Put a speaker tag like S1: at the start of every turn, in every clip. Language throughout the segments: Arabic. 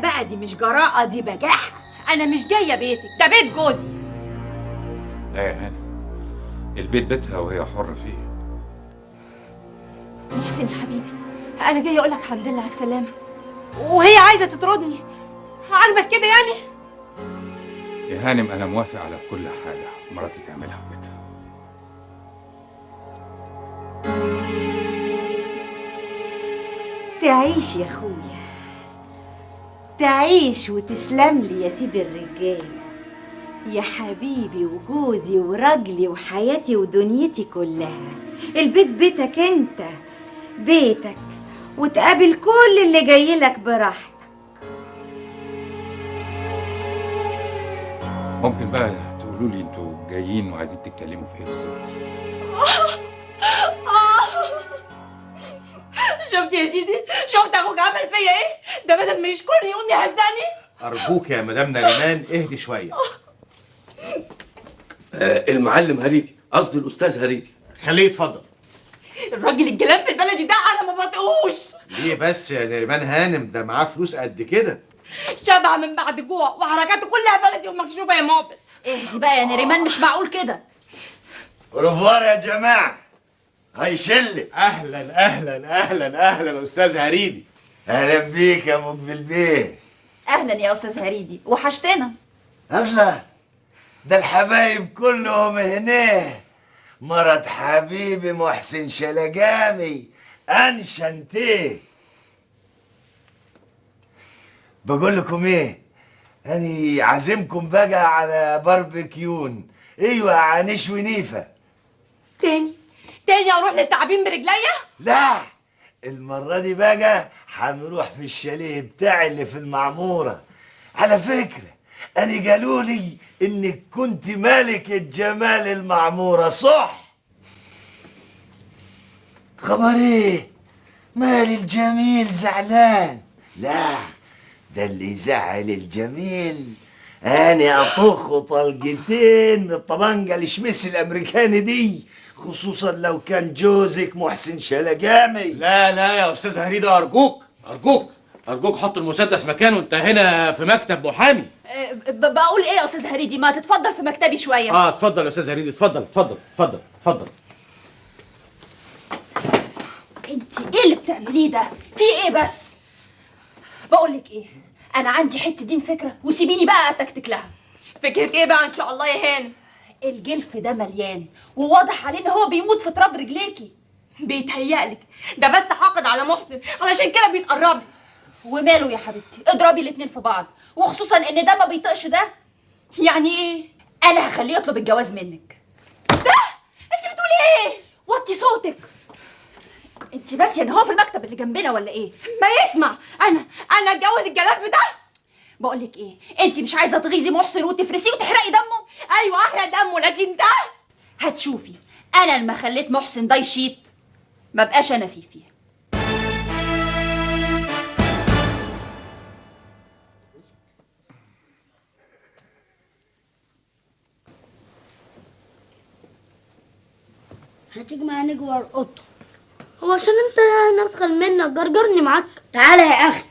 S1: بقى دي مش جراءة، دي بجاحة.
S2: انا مش جايه بيتك، ده بيت جوزي.
S3: لا يا هانم، البيت بيتها وهي حرة فيه.
S2: محسن يا حبيبي، انا جايه اقول لك الحمد لله على السلامه، وهي عايزه تطردني. عاجبك كده يعني؟
S3: يا هانم أنا موافق على كل حاجة مراتي تعملها في بيتها.
S1: تعيش يا اخويا، تعيش وتسلم لي يا سيد الرجال، يا حبيبي وجوزي وراجلي وحياتي ودنيتي كلها. البيت بيتك انت، بيتك، وتقابل كل اللي جاي لك براحتك.
S3: ممكن بقى تقولوا لي انتوا جايين وعايزين تتكلموا في ايه بالظبط؟
S2: شفت يا سيدي؟ شفت اخوك عمل فيا ايه؟ ده بدل ما يشكرني يقوم يهزقني.
S4: ارجوك يا مدام نريمان اهدي شويه.
S5: المعلم هريدي، قصدي الاستاذ هريدي.
S4: خليه يتفضل.
S2: الراجل الجلاب في البلد ده انا ما بطيقوش.
S4: ليه بس يا نريمان هانم؟ ده معاه فلوس قد كده.
S2: شبع من بعد جوع وحركاته كلها بلدي ومكشوفه يا مقبل.
S1: اهدي بقى يا نريمان، مش معقول كده.
S5: رفوار يا جماعه، هاي شله.
S4: اهلا اهلا اهلا اهلا استاذ هريدي.
S5: اهلا بيك يا مقبل بيه.
S1: اهلا يا استاذ هريدي، وحشتنا.
S5: الله، ده الحبايب كلهم هنا. مرض حبيبي محسن شلقامي انشنتيه. بقول لكم ايه، اني عازمكم بقى على باربيكيون. ايوه، عنشوي نيفه.
S2: تاني اروح للتعابين برجليا؟
S5: لا، المرة دي بقى هنروح في الشاليه بتاعي اللي في المعمورة. على فكرة أنا قالوا لي إنك كنت ملكة جمال المعمورة، صح؟ خبر إيه؟ مال الجميل زعلان؟ لا، ده اللي زعل الجميل أنا أطخ طلقتين من الطبنجة الشمس الأمريكاني دي، خصوصا لو كان جوزك محسن شلقامي.
S4: لا لا يا استاذ هريدي، ارجوك ارجوك ارجوك حط المسدس مكانه، انت هنا في مكتب محامي.
S1: بقول ايه يا استاذ هريدي؟ ما تتفضل في مكتبي شويه.
S4: اتفضل يا استاذ هريدي، اتفضل اتفضل اتفضل اتفضل.
S1: انت ايه اللي بتعمليه ده؟ في ايه بس؟ بقول لك ايه، انا عندي حته دين فكره، وسيبيني بقى اتكتك لها.
S2: فكرة ايه بقى ان شاء الله يا هانم؟
S1: الجلف ده مليان، وواضح عليه ان هو بيموت في تراب رجليكي.
S2: بيتهيألك ده بس حاقد على محسن، علشان كده بيتقربي.
S1: وماله يا حبيبتي؟ اضربي الاتنين في بعض، وخصوصا ان ده ما بيطقش ده.
S2: يعني ايه؟
S1: انا هخليه يطلب الجواز منك.
S2: ده؟ انت بتقولي ايه؟
S1: وطي صوتك. انت بس يعني هو في المكتب اللي جنبنا ولا ايه؟
S2: ما يسمع. انا اتجوز الجلاب في ده؟
S1: بقول لك ايه، انت مش عايزه تغيظي محسن وتفرسيه وتحرقي دمه؟
S2: ايوه احرق دمه، لكن ده
S1: هتشوفي. انا لما خليت محسن ده يشيط ما بقاش انا فيه.
S6: هتيجي معايا جوه القطه؟
S7: هو عشان انت ندخل منك جرجرني معاك؟
S6: تعالى يا اخي.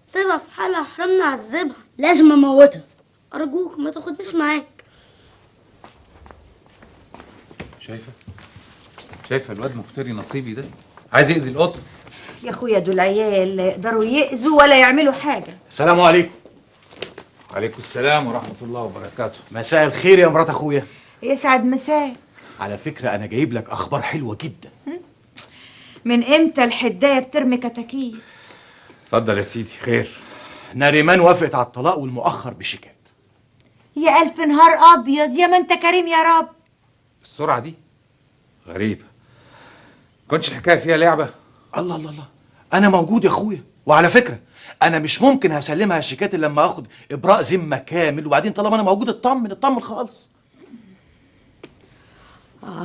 S7: سيبها في حالها، حرمنا عذبها.
S6: لازم اموتها.
S7: ارجوك ما تاخدنيش معاك.
S3: شايفة الواد مفتري نصيبي ده؟ عايز يأذي القطة.
S1: يا اخويا دول عيال لا يقدروا يأذوا ولا يعملوا حاجه.
S4: السلام عليكم.
S3: وعليكم السلام ورحمة الله وبركاته.
S4: مساء الخير يا مرات اخويا.
S1: يسعد مساك.
S4: على فكره انا جايب لك اخبار حلوه جدا.
S1: من امتى الحدايه بترمي كتاكيت؟
S3: اتفضل يا سيدي، خير.
S4: نريمان وافقت على الطلاق والمؤخر بشيكات.
S1: يا الف نهار ابيض، يا ما انت كريم يا رب.
S3: السرعة دي غريبة. كنتش الحكاية فيها لعبة؟
S4: الله الله الله، انا موجود يا اخويا. وعلى فكره انا مش ممكن هسلمها الشيكات الا لما اخد ابراء ذمه كامل، وبعدين طالما انا موجود اطمن خالص.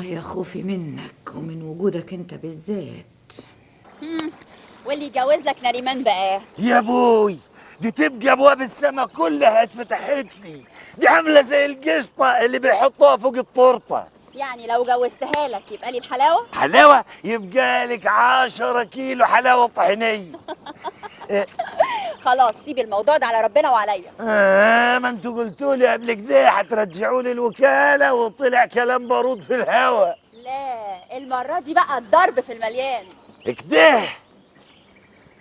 S1: يا خوفي منك ومن وجودك انت بالذات.
S2: واللي يجوز لك نريمان بقى؟
S5: يا بوي، دي تبقى ابواب السما كلها اتفتحت لي. دي عامله زي القشطه اللي بيحطوها فوق التورته.
S2: يعني لو جوزتها لك يبقى لي الحلاوه؟
S5: حلاوه؟ يبقى لك 10 كيلو حلاوه طحينيه.
S1: خلاص سيب الموضوع ده على ربنا وعليا.
S5: ما انتوا قلتوا لي قبل كده هترجعوا لي الوكاله وطلع كلام بارود في الهوا.
S1: لا المرة دي بقى الضرب في المليان.
S5: كده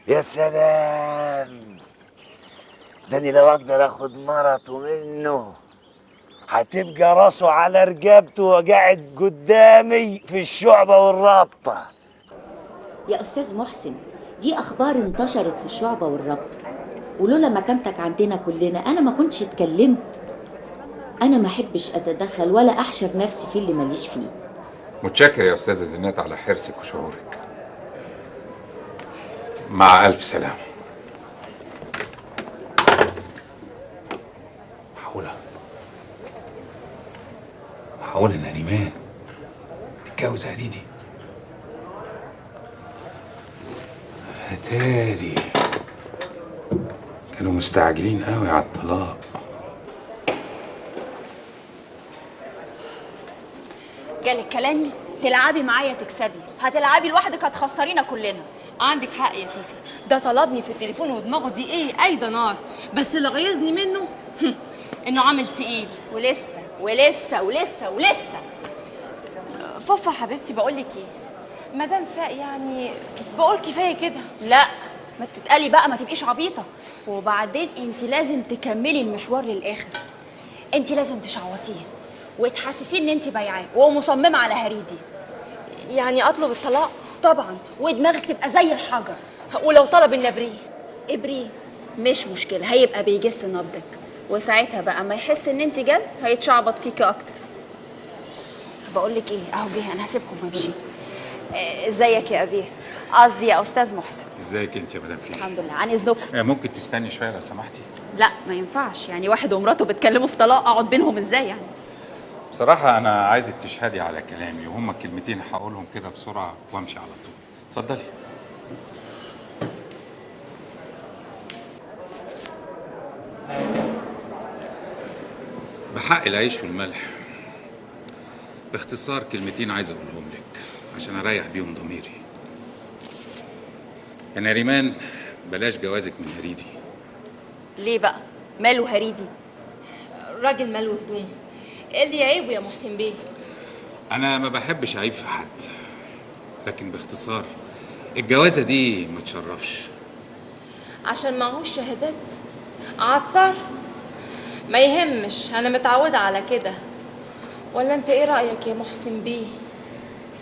S5: يا سلام، ده انا لو اقدر اخد مرته منه هتبقى راسه على رقبته وقاعد قدامي في الشعبة والرابطة.
S8: يا أستاذ محسن، دي أخبار انتشرت في الشعبة والربط، ولولا مكانتك عندنا كلنا أنا ما كنتش اتكلمت. أنا ما أحبش أتدخل ولا أحشر نفسي في اللي ماليش فيه.
S3: متشكر يا أستاذة زينات على حرصك وشعورك. مع ألف سلامة. معقولة إن نريمان تتجوز هريدي؟ أتاري كانوا مستعجلين قوي على الطلاق.
S1: جالك كلامي؟ تلعبي معايا تكسبي، هتلعبي لوحدك هتخسرينا كلنا.
S2: عندك حق يا فيفي، ده طلبني في التليفون ودماغه دي ايه ايده نار، بس اللي غيظني منه انه عامل تقيل.
S1: ولسه ولسه ولسه ولسه.
S2: فوفا حبيبتي بقولك ايه، مدام فاق يعني بقول كفايه كده.
S1: لا ما تتقلي بقى، ما تبقيش عبيطه. وبعدين انت لازم تكملي المشوار للاخر. انت لازم تشعوطيه وتحسسيه ان انت بايعاه ومصممه على هريدي.
S2: يعني اطلب الطلاق
S1: طبعا، ودماغك تبقى زي الحجر.
S2: ولو طلب النبريه؟
S1: ابريه مش مشكله، هيبقى بيجس نبضك، وساعتها بقى ما يحس ان انت جد هيتشعبط فيكي اكتر. بقول لك ايه، اهو جه، انا هسيبكم وامشي. ازيك يا ابيه، قصدي يا استاذ محسن.
S3: ازيك انت يا مدام فيفي؟
S1: الحمد لله. عن اذنكم.
S3: ممكن تستني شويه لو سمحتي؟
S1: لا ما ينفعش، يعني واحد ومراته بيتكلموا في طلاق اقعد بينهم ازاي يعني؟
S3: بصراحه انا عايزك تشهدي على كلامي، وهما كلمتين هقولهم كده بسرعه وامشي على طول. اتفضلي. بحق العيش والملح، باختصار كلمتين عايز اقولهم لك عشان اريح بيهم ضميري. يا نريمان بلاش جوازك من هريدي.
S1: ليه بقى؟ ماله هريدي؟
S2: راجل ماله هدومه، ايه اللي يعيبه يا محسن بيه؟
S3: انا ما بحبش اعيب في حد، لكن باختصار الجوازه دي ما تشرفش.
S2: عشان معهوش شهادات؟ عطار؟ ما يهمش، انا متعوده على كده. ولا انت ايه رايك يا محسن بيه؟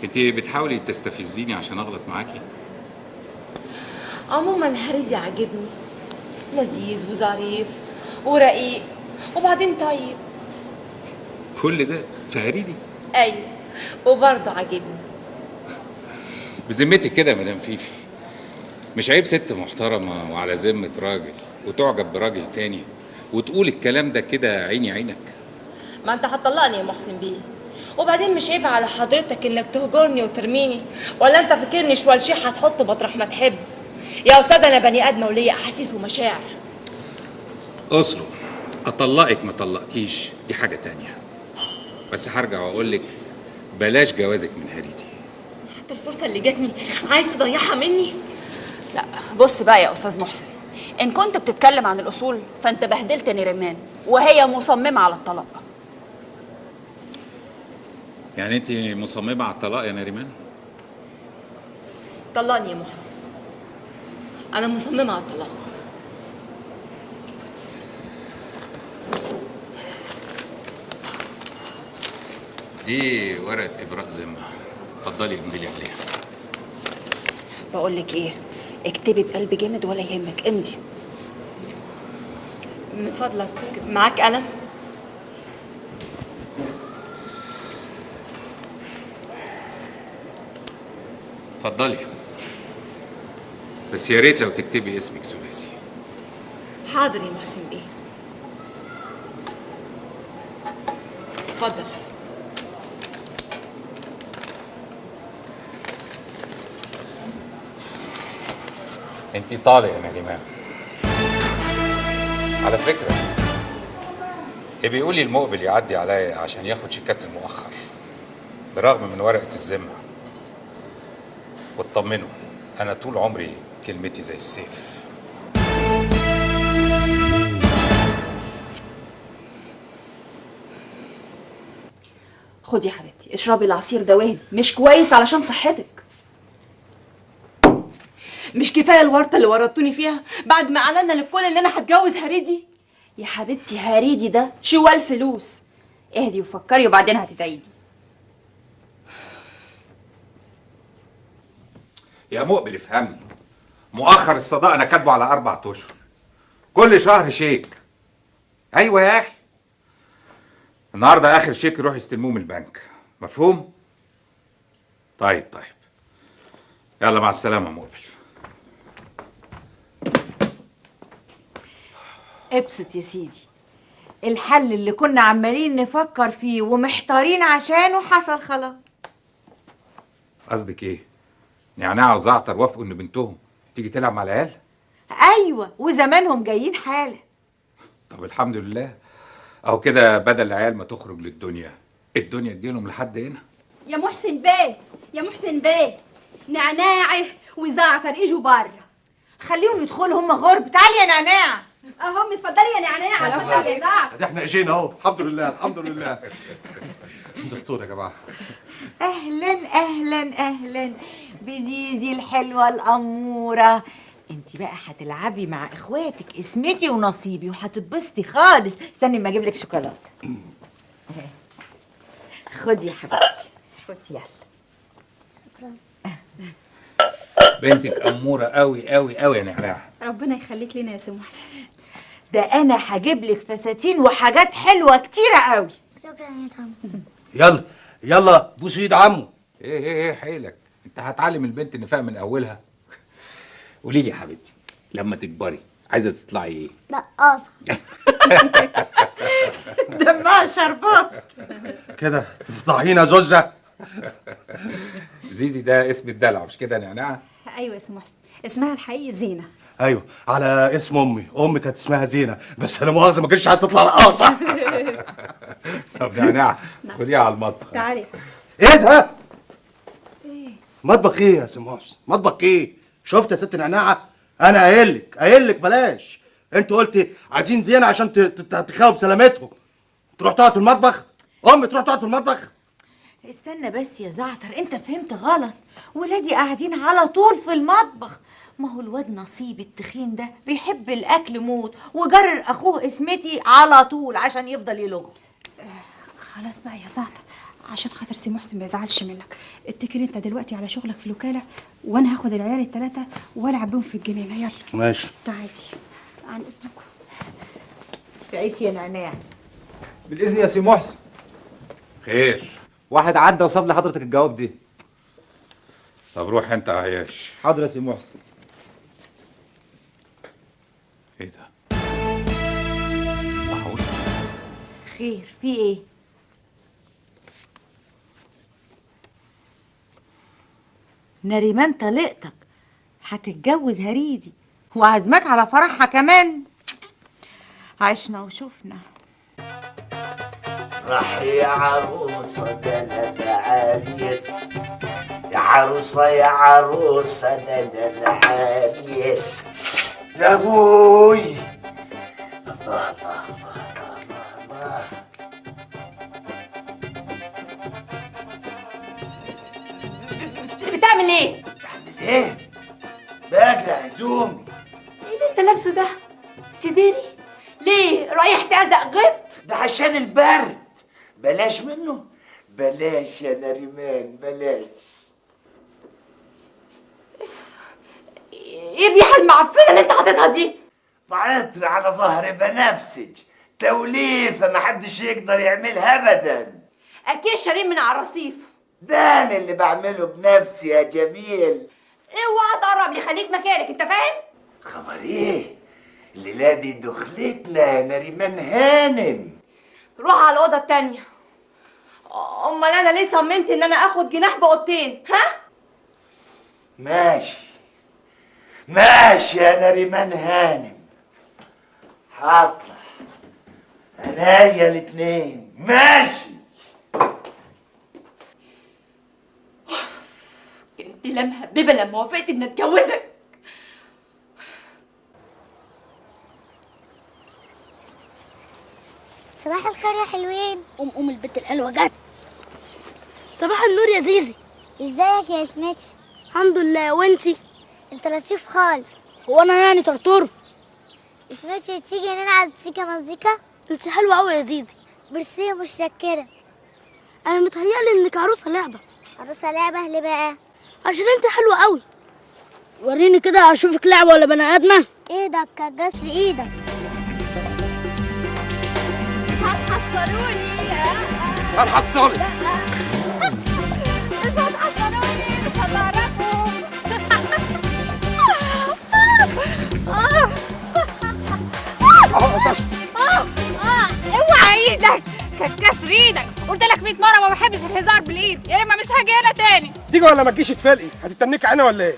S3: انت بتحاولي تستفزيني عشان اغلط معاكي؟
S2: عموما هريدي عاجبني، لذيذ وظريف ورقيق وبعدين طيب.
S3: كل ده في هريدي؟
S2: ايوه، وبرضه عاجبني.
S3: بذمتك كده يا مدام فيفي، مش عيب ست محترمه وعلى ذمه راجل وتعجب براجل تاني وتقول الكلام ده كده عيني عينك؟
S2: ما انت هتطلقني يا محسن بيه، وبعدين مش عيب على حضرتك انك تهجرني وترميني؟ ولا انت فاكرني شوالشيح هتحطه مطرح ما تحب؟ يا استاذ انا بني ادمه وليا احاسيس ومشاعر.
S3: اسره اطلقك ما طلقكيش دي حاجه تانية، بس هرجع واقول لك بلاش جوازك من هريدي.
S2: حتى الفرصه اللي جاتني عايز تضيعها مني؟
S1: لا بص بقى يا استاذ محسن، ان كنت بتتكلم عن الاصول فانت بهدلت نريمان وهي مصممه على الطلاق.
S3: يعني انت مصممه على الطلاق يا نريمان؟
S2: طلقني يا محسن، انا مصممه على الطلاق.
S3: دي ورقه ابراء ذمه، اتفضلي امضي عليها.
S1: بقول لك ايه، اكتبي بقلب جامد ولا يهمك، امضي.
S2: من فضلك معاك قلم؟
S3: اتفضلي، بس يا ريت لو تكتبي اسمك ثلاثي.
S2: حاضر يا محسن بيه، اتفضل.
S3: انت طالق يا نريمان. على فكره بيقول لي المقبل يعدي عليا عشان ياخد شيكات المؤخر برغم من ورقه الذمه. واطمنوا انا طول عمري كلمتي زي السيف.
S2: خدي يا حبيبتي اشربي العصير ده واهدي، مش كويس علشان صحتك. مش كفايه الورطه اللي ورطتوني فيها بعد ما اعلنا للكل ان انا هتجوز هريدي؟ يا حبيبتي هريدي ده شوال فلوس. اهدي وفكري وبعدين هتتعيدي.
S3: يا مقبل افهمني، مؤخر الصداقه انا كاتبه على 4 اشهر، كل شهر شيك. ايوه يا اخي، النهارده اخر شيك يروح يستلموه من البنك، مفهوم؟ طيب يلا مع السلامه مقبل.
S1: ابسط يا سيدي، الحل اللي كنا عمالين نفكر فيه ومحتارين عشانه حصل خلاص.
S3: قصدك ايه؟ نعناع وزعتر وافقوا ان بنتهم تيجي تلعب مع العيال؟
S1: ايوه، وزمانهم جايين حالا.
S3: طب الحمد لله، اهو كده بدل العيال ما تخرج للدنيا، الدنيا تجيلهم لحد هنا.
S9: يا محسن بيه، يا محسن بيه، نعناعي وزعتر اجوا بره.
S1: خليهم يدخلوا هم غرب. تعالي يا نعناع.
S9: اهم اتفضلي يا نعناع، اتفضلي يا زعتر.
S4: ده احنا اجينا اهو، الحمد لله الحمد لله. دستور يا جماعه.
S1: اهلا اهلا اهلا بزيزي الحلوه الاموره. انت بقى هتلعبي مع اخواتك اسمتي ونصيبي وهتتبسطي خالص. استني ما اجيب لك شوكولاته. خدي يا حبيبتي، خدي يلا.
S3: بنتك اموره قوي قوي قوي يا نعناع.
S9: ربنا يخليك لنا يا سي محسن.
S1: ده انا هجيب لك فساتين وحاجات حلوه كتيره قوي.
S6: شكرا يا طنط.
S4: يلا يلا بوس ايد عمو.
S3: ايه حيلك، انت هتعلم البنت النفاق من اولها. قولي لي يا حبيبتي، لما تكبري عايزه تطلعي ايه؟
S6: رقاصة.
S1: دمها شربات
S4: كده تفضحينا زوزه.
S3: زيزي ده اسم الدلع مش كده يا نعناع؟
S9: ايوه يا سي محسن، اسمها الحقيقي زينة.
S4: ايوه على اسم امي كانت اسمها زينه، بس انا مؤاخذه ما كانتش هتطلع رقاصه.
S3: طب نعناع خديها على المطبخ.
S9: تعالي.
S4: ايه ده؟ مطبخ ايه يا سي محسن؟ مطبخ ايه؟ شفت يا ست نعناعه؟ انا قايل لك بلاش. انت قلتي عايزين زينه عشان تخاوي بسلامتهم. تروح تقعد في المطبخ؟ امي تروح تقعد في المطبخ؟
S1: استنى بس يا زعتر، انت فهمت غلط. ولادي قاعدين على طول في المطبخ. ما هو الواد نصيب التخين ده بيحب الاكل موت وجرر اخوه اسمتي على طول عشان يفضل يلغ.
S9: خلاص بقى يا زعتر، عشان خاطر سي محسن ما يزعلش منك. اتكل انت دلوقتي على شغلك في الوكاله، وانا هاخد العيال ال3 والعب بيهم في الجنينه. يلا
S4: ماشي.
S9: تعالي عن اذنكم.
S1: تعيش يا نعناع.
S10: بالاذن يا سي محسن.
S3: خير.
S10: واحد عدى وصاب لي حضرتك الجواب دي.
S3: طب روح انت يا عياش.
S10: حاضر يا سي محسن.
S3: ايه ده؟ معقول؟
S1: خير في ايه؟ نريمان طليقتك هتتجوز هريدي وعزمك على فرحها كمان. عشنا وشفنا.
S5: راح يا عروسة ده انا العريس، يا عروسة يا عروسة ده انا العريس يا ابوي. الله الله الله الله الله.
S2: بتعمل ايه؟
S5: بعمل ايه؟ بقلع هدومي.
S2: ايه اللي انت لابسه ده؟ سديري؟ ليه؟ رايح تعزق غط؟
S5: ده عشان البرد، بلاش منه. بلاش يا نريمان بلاش.
S2: ايه الريحه المعفنه اللي انت حاططها دي؟
S5: عطر على ظهر بنفسج، توليفه محدش يقدر يعملها ابدا.
S2: اكيد شارين من على الرصيف.
S5: ده انا اللي بعمله بنفسي يا جميل.
S2: اوعى تقرب لي، خليك مكانك، انت فاهم؟
S5: خبر ايه؟ الليله دي دخلتنا يا نريمان هانم.
S2: روح على الاوضه التانيه. امال انا ليه صممت ان انا اخد جناح بقطتين؟ ها؟
S5: ماشي ماشي يا نريمان هانم، هطلع عينيا الاتنين. ماشي.
S2: كنت لا مهببه لما وافقت اني اتجوزك.
S6: صباح الخير يا حلوين. قوم البت الحلوه جت.
S7: صباح النور يا زيزي.
S6: ازيك يا اسمتي؟
S7: الحمد لله، وانتي؟
S6: انت لطيف خالص.
S7: هو انا يعني طرطور؟
S6: اسمتي تيجي نلعب سيكا مزيكا؟
S7: انت حلوه قوي يا زيزي.
S6: ميرسي متشكرة.
S7: انا متهيألي انك عروسه لعبه.
S6: عروسة لعبة ليه بقى؟
S7: عشان انت حلوه قوي. وريني كده اشوفك لعبه ولا بني ادمه.
S6: ايدك كجاز في ايدك.
S2: مش هتحصلوني.
S3: هنحصلك.
S2: مش هتحصلوني، مش هتعرفوا. اوعى ايدك، كسر ايدك. قلت لك 100 مره ما بحبش الهزار بالايد، يا اما مش هاجي هنا تاني.
S11: تيجي ولا ما تجيش تفلقي؟ هتتنكي عنا ولا ايه؟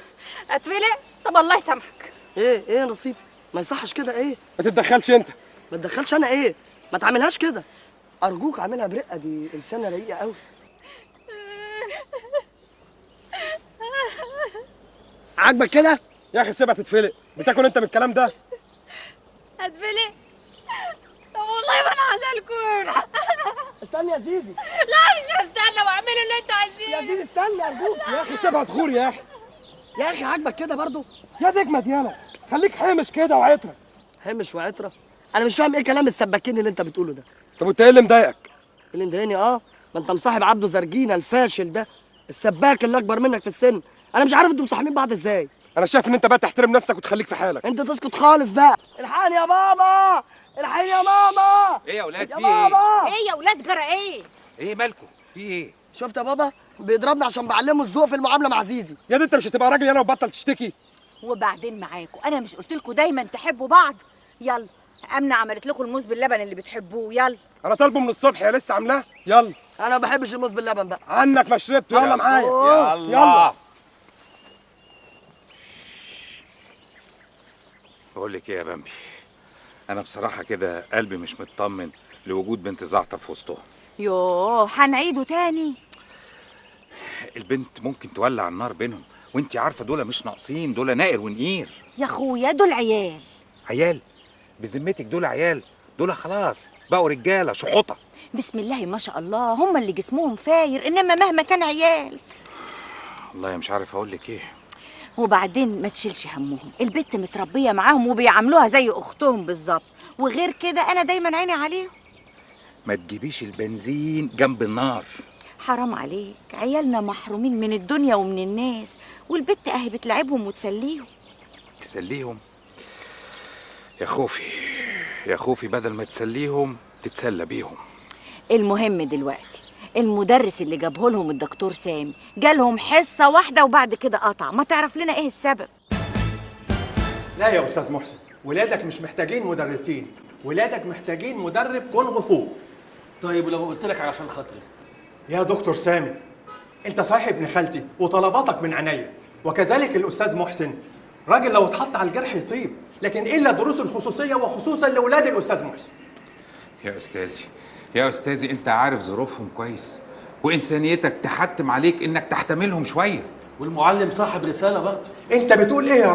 S2: اتفلق؟ طب الله يسامحك.
S12: ايه يا نصيب؟ ما يصحش كده. ايه
S11: ما تتدخلش انت.
S12: ما تدخلش انا. ايه ما تعملهاش كده ارجوك، اعملها برقه، دي انسانه رقيقه قوي. عاجبك كده
S11: يا اخي سيبها تتفلق، بتاكل انت من الكلام ده؟
S2: هتفلق؟ طب والله ما انا عازلكم.
S12: استني يا زيزي.
S2: لا مش هستنى، واعملوا اللي انتوا عايزينه.
S12: يا زيزي استني ارجوك.
S11: يا اخي سيبها تخور يا اخي.
S12: يا اخي عاجبك كده برضو؟
S11: يا دجمد يالا، خليك حامش كده وعطره.
S12: حمش وعطره؟ انا مش فاهم ايه كلام السباكين اللي انت بتقوله ده.
S11: طب وانت ايه اللي مضايقك؟
S12: اللي مضايقني ما انت مصاحب عبده زرجينا الفاشل ده، السباك اللي اكبر منك في السن. انا مش عارف انتوا مصاحبين بعض ازاي.
S11: انا شايف ان انت بقى تحترم نفسك وتخليك في حالك.
S12: انت تسكت خالص بقى. الحقني يا بابا، الحقني يا ماما.
S3: ايه يا اولاد،
S12: يا
S3: في ايه؟
S12: بابا.
S1: ايه يا ولاد جرى ايه؟
S3: ايه مالكم؟ في ايه؟
S12: شفت يا بابا بيضربني عشان بعلمه الذوق في المعامله مع زيزي.
S11: يا دي انت مش هتبقى راجل يالا وبطل تشتكي.
S1: وبعدين معاكم، انا مش قلت لكم دايما تحبوا بعض؟ يلا امنه عملت لكم الموز باللبن اللي بتحبوه، يلا.
S11: انا طالبه من الصبح يا لسه عاملاه. يلا.
S12: انا ما بحبش الموز باللبن بقى.
S11: عنك ما شربته. يلا معايا.
S3: يلا. بقول لك ايه يا بامبي، انا بصراحه كده قلبي مش مطمن لوجود بنت زعتر في وسطهم.
S1: يوه هنعيده تاني؟
S3: البنت ممكن تولع النار بينهم، وانتي عارفه دول مش ناقصين، دول نائر ونقير.
S1: يا اخويا دول عيال.
S3: عيال؟ بذمتك دول عيال؟ دول خلاص بقوا رجاله شحوطه.
S1: بسم الله ما شاء الله، هم اللي جسمهم فاير، انما مهما كان عيال.
S3: والله مش عارف اقول لك ايه.
S1: وبعدين ما تشيلش همهم، البت متربيه معاهم وبيعاملوها زي اختهم بالظبط، وغير كده انا دايما عيني عليهم.
S3: ما تجيبيش البنزين جنب النار.
S1: حرام عليك، عيالنا محرومين من الدنيا ومن الناس، والبت اهي بتلعبهم وتسليهم.
S3: تسليهم؟ يا خوفي يا خوفي، بدل ما تسليهم تتسلى بيهم.
S1: المهم دلوقتي المدرس اللي جابه لهم الدكتور سامي جالهم حصه واحده وبعد كده قطع، ما تعرف لنا ايه السبب؟
S13: لا يا استاذ محسن، ولادك مش محتاجين مدرسين، ولادك محتاجين مدرب كونغ فو.
S14: طيب ولو قلت لك علشان خاطري؟
S13: يا دكتور سامي، انت صاحب ابن خالتي وطلباتك من عينيا، وكذلك الاستاذ محسن، راجل لو اتحط على الجرح يطيب، لكن الا دروس الخصوصيه وخصوصا لاولاد الاستاذ محسن.
S3: يا استاذي انت عارف ظروفهم كويس، وانسانيتك تحتم عليك انك تحتملهم شويه.
S14: والمعلم صاحب رساله برضه.
S13: انت بتقول ايه يا